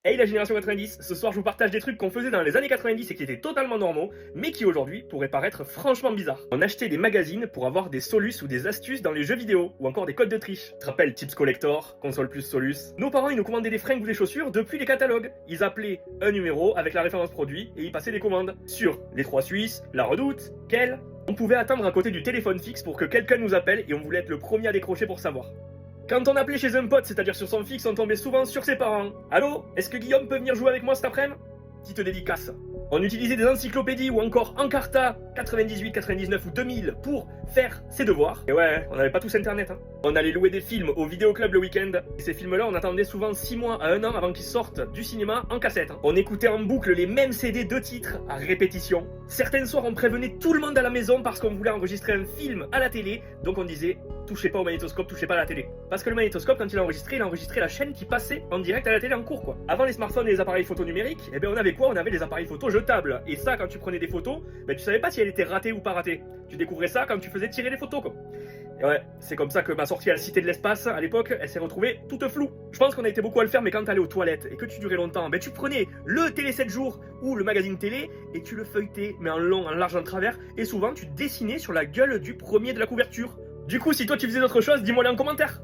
Hey la génération 90, ce soir je vous partage des trucs qu'on faisait dans les années 90 et qui étaient totalement normaux, mais qui aujourd'hui pourraient paraître franchement bizarres. On achetait des magazines pour avoir des solus ou des astuces dans les jeux vidéo, ou encore des codes de triche. Tu te rappelles Tips Collector, Console Plus Solus. Nos parents ils nous commandaient des fringues ou des chaussures depuis les catalogues. Ils appelaient un numéro avec la référence produit et ils passaient des commandes. Sur les 3 Suisses, La Redoute, Quel. On pouvait attendre à côté du téléphone fixe pour que quelqu'un nous appelle et on voulait être le premier à décrocher pour savoir. Quand on appelait chez un pote, c'est-à-dire sur son fixe, on tombait souvent sur ses parents. Allô, est-ce que Guillaume peut venir jouer avec moi cet après-midi? Petite dédicace. On utilisait des encyclopédies ou encore Encarta 98, 99 ou 2000 pour faire ses devoirs. Et ouais, on n'avait pas tous internet. On allait louer des films au vidéoclub le week-end. Et ces films-là, on attendait souvent 6 mois à 1 an avant qu'ils sortent du cinéma en cassette. On écoutait en boucle les mêmes CD de titres à répétition. Certains soirs, on prévenait tout le monde à la maison parce qu'on voulait enregistrer un film à la télé. Donc on disait, touchez pas au magnétoscope, touchez pas à la télé. Parce que le magnétoscope, quand il a enregistré la chaîne qui passait en direct à la télé en cours, quoi. Avant les smartphones et les appareils photo numériques, eh ben on avait quoi? On avait les appareils photo jetables. Et ça, quand tu prenais des photos, ben tu savais pas si elles étaient ratées ou pas ratées. Tu découvrais ça quand tu faisais tirer les photos, quoi. Et ouais, c'est comme ça que ma sortie à la Cité de l'Espace, à l'époque, elle s'est retrouvée toute floue. Je pense qu'on a été beaucoup à le faire, mais quand t'allais aux toilettes et que tu durais longtemps, ben tu prenais le Télé 7 jours ou le magazine télé et tu le feuilletais, mais en long, en large, en travers, et souvent tu dessinais sur la gueule du premier de la couverture. Du coup, si toi tu faisais d'autres choses, dis-moi les en commentaire.